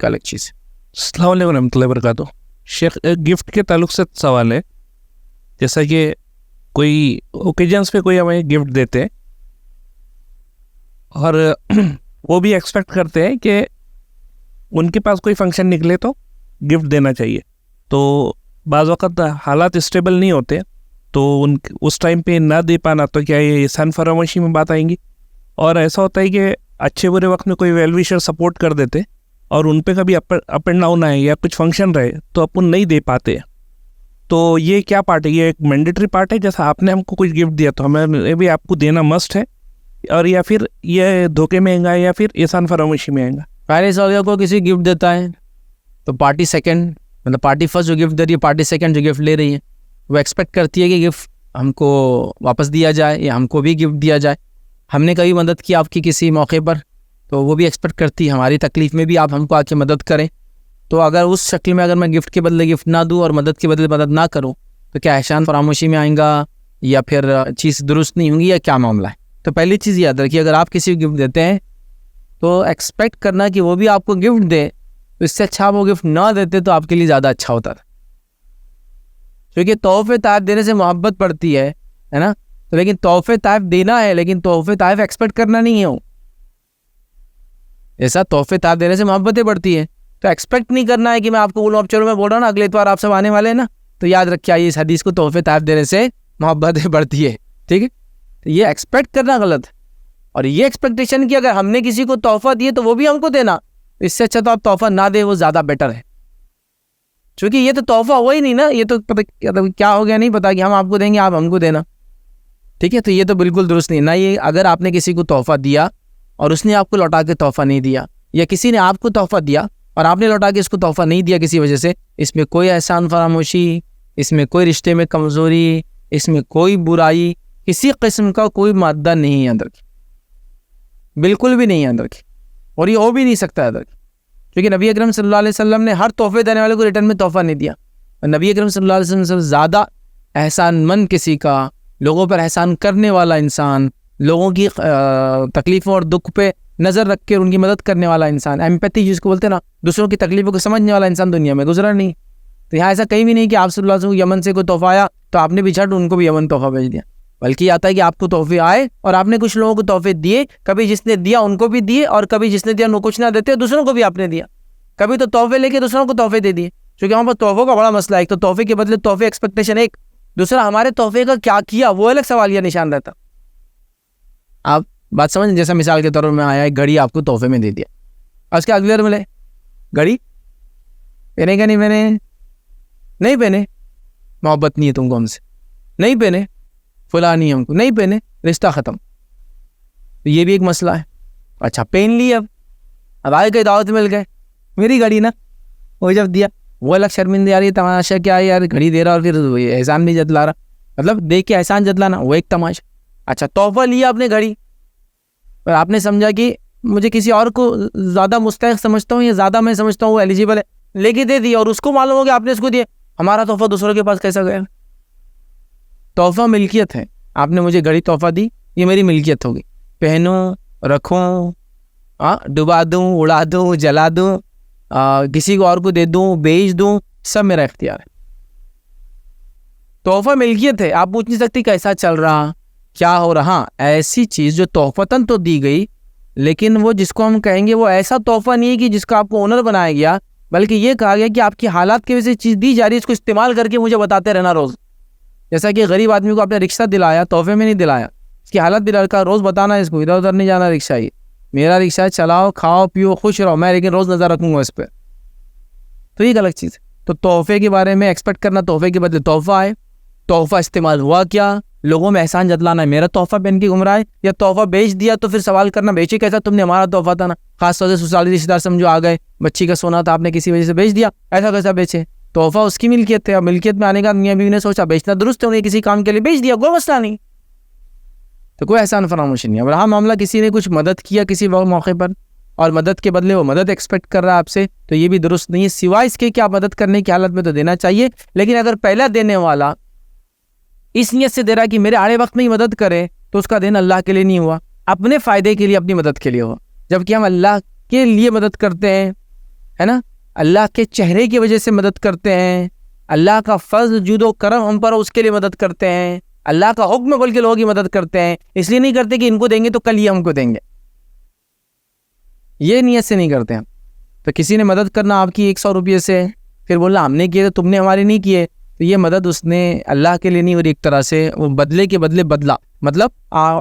एक अलग चीज़ है। अस्सलाम वालेकुम रहमतुल्लाहि व बरकातुहू। शेख, गिफ्ट के ताल्लुक से सवाल है, जैसा कि कोई ओकेजन्स पे कोई हमें गिफ्ट देते हैं और वो भी एक्सपेक्ट करते हैं कि उनके पास कोई फंक्शन निकले तो गिफ्ट देना चाहिए, तो बाज़ वक़्त हालात स्टेबल नहीं होते, तो उस टाइम पे ना दे पाना, तो क्या ये एहसान फरामोशी में बात आएंगी? और ऐसा होता है कि अच्छे बुरे वक्त में कोई वेल विशर सपोर्ट कर देते और उन पे कभी अप एंड डाउन आए या कुछ फंक्शन रहे तो अपन नहीं दे पाते, तो ये क्या पार्ट है? ये एक मैंडेटरी पार्ट है, जैसा आपने हमको कुछ गिफ्ट दिया तो हमें भी आपको देना मस्ट है, और या फिर ये धोखे में आएगा या फिर एहसान फरामोशी में आएगा? पहले सवाल को किसी गिफ्ट देता है तो पार्टी सेकंड, मतलब पार्टी फर्स्ट जो गिफ्ट दे रही है, पार्टी सेकंड जो गिफ्ट ले रही है, वो एक्सपेक्ट करती है कि गिफ्ट हमको वापस दिया जाए या हमको भी गिफ्ट दिया जाए। हमने कभी मदद की आपकी किसी मौके पर, तो वो भी एक्सपेक्ट करती है हमारी तकलीफ़ में भी आप हमको आके मदद करें। तो अगर उस शक्ल में अगर मैं गिफ्ट के बदले गिफ्ट ना दूँ और मदद के बदले मदद ना करूँ, तो क्या एहसान फरामोशी में आएगा या फिर चीज़ दुरुस्त नहीं होंगी या क्या मामला है? तो पहली चीज़ याद रखिए, अगर आप किसी को गिफ्ट देते हैं तो एक्सपेक्ट करना कि वो भी आपको गिफ्ट दे, तो इससे अच्छा आप वो गिफ्ट ना देते तो आपके लिए ज़्यादा अच्छा होता था, क्योंकि तोहफे ताइफ देने से मोहब्बत बढ़ती है ना। तो लेकिन तोहफे ताइफ देना है, लेकिन तोहफे ताइफ एक्सपेक्ट करना नहीं है। ऐसा तोहफे ताइफ देने से मोहब्बतें बढ़ती है, तो एक्सपेक्ट नहीं करना है कि मैं आपको बोलूँ, अब चलो मैं बोल रहा हूँ ना, अगले इतवार आप सब आने वाले हैं ना, तो याद रखिए इस हदीस को, तोहफे ताइफ देने से मोहब्बतें बढ़ती है, ठीक है। तो ये एक्सपेक्ट करना गलत है, और ये एक्सपेक्टेशन कि अगर हमने किसी को तोहफा दिए तो वो भी हमको देना, इससे अच्छा तो आप तोहफा ना दे, वो ज़्यादा बेटर है, क्योंकि ये तो तोहफा हुआ ही नहीं ना, ये तो पता क्या हो गया नहीं पता कि हम आपको देंगे आप हमको देना, ठीक है। तो ये तो बिल्कुल दुरुस्त नहीं ना। ये अगर आपने किसी को तोहफा दिया और उसने आपको लौटा के तोहफा नहीं दिया, या किसी ने आपको तोहफा दिया और आपने लौटा के इसको तोहफा नहीं दिया किसी वजह से, इसमें कोई एहसान फरामोशी, इसमें कोई रिश्ते में कमज़ोरी, इसमें कोई बुराई, किसी किस्म का कोई मादा नहीं है अंदर की, बिल्कुल भी नहीं है अंदर की, और ये हो भी नहीं सकता अंदर की, क्योंकि नबी अकरम सल्लल्लाहु अलैहि वसल्लम ने हर तोहफे देने वाले को रिटर्न में तोहफा नहीं दिया। और नबी अकरम सल्लल्लाहु अलैहि वसल्लम से ज़्यादा एहसानमंद किसी का, लोगों पर एहसान करने वाला इंसान, लोगों की तकलीफ़ों और दुख पे नज़र रख के उनकी मदद करने वाला इंसान, एम्पैथी जिसको बोलते हैं ना, दूसरों की तकलीफ़ों को समझने वाला इंसान दुनिया में गुजरा नहीं। तो यहाँ ऐसा कहीं भी नहीं कि आप सल्लल्लाहु अलैहि वसल्लम यमन से कोई तोहफा आया तो आपने भी झट उनको भी यमन तोहफा भेज दिया, बल्कि आता है कि आपको तोहफे आए और आपने कुछ लोगों को तोहफे दिए, कभी जिसने दिया उनको भी दिए, और कभी जिसने दिया उनको कुछ ना देते दूसरों को भी आपने दिया, कभी तो तोहफे लेके दूसरों को तोहफे दे दिए, क्योंकि वहाँ पर तोहफों का बड़ा मसला है। एक तो तोहफे के बदले तोहफे एक्सपेक्टेशन एक, दूसरा हमारे तोहफे का क्या किया वो अलग सवाल या निशान रहता। आप बात समझ, जैसा मिसाल के तौर में आया, एक घड़ी आपको तोहफे में दे दिया, और उसके अगले मिले घड़ी पहने का नहीं, मैंने नहीं पहने, मोहब्बत नहीं है तुमको हमसे, नहीं पहने, फुला नहीं हमको, नहीं पहने, रिश्ता ख़त्म। तो ये भी एक मसला है। अच्छा पहन ली, अब आए गए दावत मिल गए, मेरी घड़ी ना, वो जब दिया वो अलग शर्मिंदा, यार ये तमाशा क्या है यार, घड़ी दे रहा और फिर एहसान भी जतला रहा, मतलब देख के एहसान जतलाना वो एक तमाशा। अच्छा तोहफा लिया आपने घड़ी, और आपने समझा कि मुझे किसी और को ज़्यादा मुस्तहिक समझता हूँ या ज़्यादा मैं समझता हूँ वो एलिजिबल है, लेके दे दी, और उसको मालूम हो गया आपने उसको दिया, हमारा तोहफा दूसरों के पास कैसा गया? तोहफा मिल्कियत है, आपने मुझे घड़ी तोहफा दी, ये मेरी मिल्कियत होगी, पहनूँ, रखूँ, डुबा दूँ, उड़ा दूँ, जला दूँ, किसी को और को दे दूँ, बेच दूँ, सब मेरा इख्तियार है। तोहफा मिल्कियत है, आप पूछ नहीं सकती कैसा चल रहा, क्या हो रहा। ऐसी चीज़ जो तोहफतन तो दी गई, लेकिन वो जिसको हम कहेंगे वो ऐसा तोहफा नहीं है कि जिसका आपको ओनर बनाया गया, बल्कि ये कहा गया कि आपकी हालात की वजह से चीज़ दी जा रही है, इसको इस्तेमाल करके मुझे बताते रहना रोज़। जैसा कि गरीब आदमी को आपने रिक्शा दिलाया, तोहफे में नहीं दिलाया, इसकी हालत भी लड़का रोज़ बताना, इसको इधर उधर नहीं जाना, रिक्शा ही मेरा रिक्शा है, चलाओ खाओ पियो खुश रहो, मैं लेकिन रोज़ नज़र रखूँगा इस पर, तो ये गलत चीज़ है। तो तोहफे के बारे में एक्सपेक्ट करना, तोहफे के बदले तोहफा है, तोहफा इस्तेमाल हुआ क्या, लोगों में एहसान जतलाना है, मेरा तोहफा पहन के घूम रहा है, या तोहफा बेच दिया तो फिर सवाल करना बेचे कैसा, तुमने हमारा तोहफा था ना, खास तौर से ससुराली रिश्तेदार समझो आ गए, बच्ची का सोना था आपने किसी वजह से बेच दिया, ऐसा कैसा बेचे, तोहफा उसकी मिल्कियत है, मिल्कियत में आने का मियां बीवी ने सोचा बेचना दुरुस्त है, उन्हें किसी काम के लिए बेच दिया, कोई मसला नहीं, तो कोई एहसान फरामोशी नहीं है। और हाँ मामला किसी ने कुछ मदद किया किसी मौके पर और मदद के बदले वो मदद एक्सपेक्ट कर रहा है आपसे, तो ये भी दुरुस्त नहीं है, सिवाय इसके कि आप मदद करने की हालत में तो देना चाहिए। लेकिन अगर पहला देने वाला इस नियत से दे रहा है कि मेरे आड़े वक्त में ही मदद करे, तो उसका देना अल्लाह के लिए नहीं हुआ, अपने फ़ायदे के लिए, अपनी मदद के लिए हुआ। जबकि हम अल्लाह के लिए मदद करते हैं है ना, अल्लाह के चेहरे की वजह से मदद करते हैं, अल्लाह का फज़्ल जुदो करम हम पर उसके लिए मदद करते हैं, अल्लाह का हुक्म बोल के लोगों की मदद करते हैं, इसलिए नहीं करते कि इनको देंगे तो कल ये हमको देंगे, ये नियत से नहीं करते हैं। तो किसी ने मदद करना आपकी 100 रुपये से, फिर बोलना हमने किए तो तुमने हमारे नहीं किए, तो ये मदद उसने अल्लाह के लिए नहीं हो रही, एक तरह से वो बदले के बदले बदला, मतलब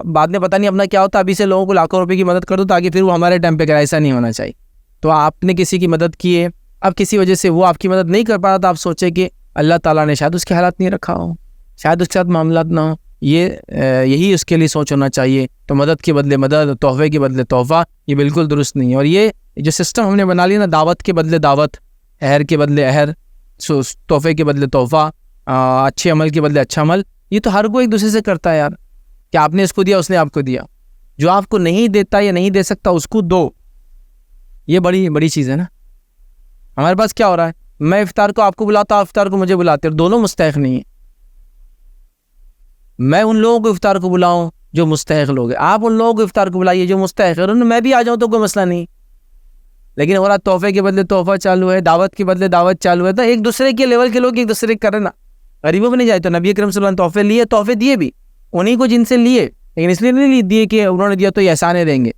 बाद में पता नहीं अपना क्या होता, अभी से लोगों को लाखों रुपए की मदद कर दो ताकि फिर वो हमारे टाइम पे करे, ऐसा नहीं होना चाहिए। तो आपने किसी की मदद की है, अब किसी वजह से वो आपकी मदद नहीं कर पा रहा, तो आप सोचे कि अल्लाह ताला ने शायद उसके हालात नहीं रखा हो, शायद उसके साथ मामलात ना हो, यही उसके लिए सोच होना चाहिए। तो मदद के बदले मदद, तोहफे के बदले तोहफा, ये बिल्कुल दुरुस्त नहीं है। और ये जो सिस्टम हमने बना लिया ना, दावत के बदले दावत, अहर के बदले अहर, तोहफे के बदले तोहफा, अच्छे अमल के बदले अच्छा अमल, ये तो हर कोई एक दूसरे से करता है यार, कि आपने इसको दिया उसने आपको दिया, जो आपको नहीं देता या नहीं दे सकता उसको दो, ये बड़ी बड़ी चीज़ है ना। हमारे पास क्या हो रहा है, मैं इफ्तार को आपको बुलाता, आप इफ्तार को मुझे बुलाते, और दोनों मुस्तहिक नहीं है। मैं उन लोगों को इफ्तार को बुलाऊं जो मुस्तहिक लोग हैं, आप उन लोगों को इफ्तार को बुलाइए जो मुस्तहिक है, मैं भी आ जाऊं तो कोई मसला नहीं। लेकिन हो रहा तोहफे के बदले तोहफा चालू है, दावत के बदले दावत चालू है, तो एक दूसरे के लेवल के लोग एक दूसरे करें ना, गरीबों में नहीं जाए। तो नबी अकरम सल्लल्लाहु अलैहि वसल्लम तोहफे लिए, तोहफे दिए भी उन्हीं को जिनसे लिए, लेकिन इसलिए नहीं दिए कि उन्होंने दिया तो ये एहसाने देंगे,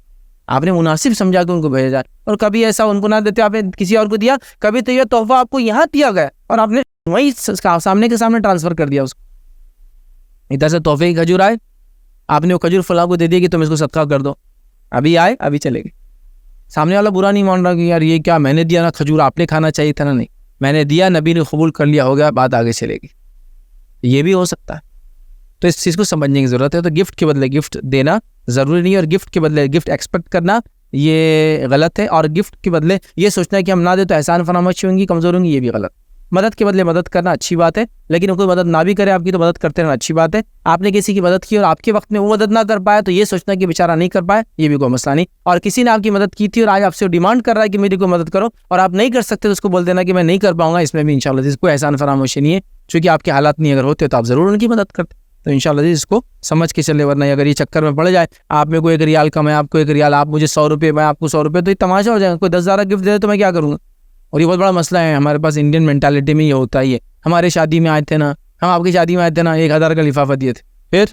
आपने मुनासिब समझा के उनको भेजा। और कभी ऐसा उनको ना देते, आपने किसी और को दिया, कभी तो यह तोहफा आपको यहाँ दिया गया और आपने वहीं सामने के सामने ट्रांसफर कर दिया उसको। इधर से तोहफे की खजूर आए, आपने वो खजूर फलां को दे दिया कि तुम इसको सदका कर दो, अभी आए अभी चले गए। सामने वाला बुरा नहीं मान रहा कि यार ये क्या, मैंने दिया ना, खजूर आपने खाना चाहिए था ना, नहीं मैंने दिया, नबी ने कबूल कर लिया, हो गया, बात आगे चलेगी, ये भी हो सकता है। तो इस चीज़ को समझने की ज़रूरत है। तो गिफ्ट के बदले गिफ्ट देना ज़रूरी नहीं है, और गिफ्ट के बदले गिफ्ट एक्सपेक्ट करना ये गलत है, और गिफ्ट के बदले ये सोचना है कि हम ना दे तो एहसान फरामोशी होंगी, कमज़ोर होंगी, ये भी गलत। मदद के बदले मदद करना अच्छी बात है, लेकिन कोई मदद ना भी करे आपकी तो मदद करते रहना अच्छी बात है। आपने किसी की मदद की और आपके वक्त में वो मदद ना कर पाया, तो ये सोचना कि बेचारा नहीं कर पाया, ये भी कोई मसला नहीं। और किसी ने आपकी मदद की थी और आज आपसे डिमांड कर रहा है कि मेरी कोई मदद करो, और आप नहीं कर सकते, तो उसको बोल देना कि मैं नहीं कर पाऊंगा, इसमें भी इंशाल्लाह कोई एहसान फरामोशी नहीं है, क्योंकि आपके हालात नहीं अगर होते तो आप ज़रूर उनकी मदद करते। तो इंशाल्लाह इसको समझ के चले, वरना अगर ये चक्कर में पड़ जाए, आप में कोई 1 रियाल कम है, आपको 1 रियाल, आप मुझे 100 रुपये, मैं आपको 100 रुपये, तो ये तमाशा हो जाएगा। कोई 10,000 गिफ्ट दे तो मैं क्या करूँगा। और ये बहुत बड़ा मसला है हमारे पास, इंडियन मेंटालिटी में ये होता ही है। हमारे शादी में आए थे ना, हम आपकी शादी में आए थे ना, 1,000 का लिफाफा दिए थे,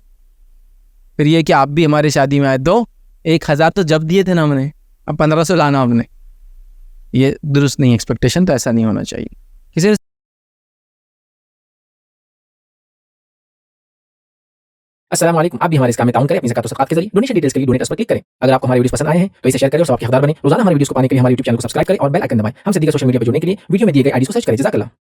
फिर ये कि आप भी हमारे शादी में आए, दो 1,000 तो जब दिए थे ना हमने, अब 1,500 लाना आपने, ये दुरुस्त नहीं, एक्सपेक्टेशन तो ऐसा नहीं होना चाहिए। किसी ने अस्सलाम वालेकुम, आप भी हमारे इस काम में ताउन करें अपनी ज़कात और सदक़ात के जरिए। डोनेशन डिटेल्स के लिए डोनेट पर क्लिक करें। अगर आपको हमारे वीडियोस पसंद आए हैं तो इसे शेयर करें और सबके हकदार बने। रोजाना हमारे वीडियोस को पाने के लिए हमारे यूट्यूब चैनल को सब्सक्राइब करें और बेल आइकन दबाएं। हमसे दीगर सोशल मीडिया पर जुड़ने के लिए वीडियो में दिए गए आईडी को सर्च करें। जज़ाकल्लाह।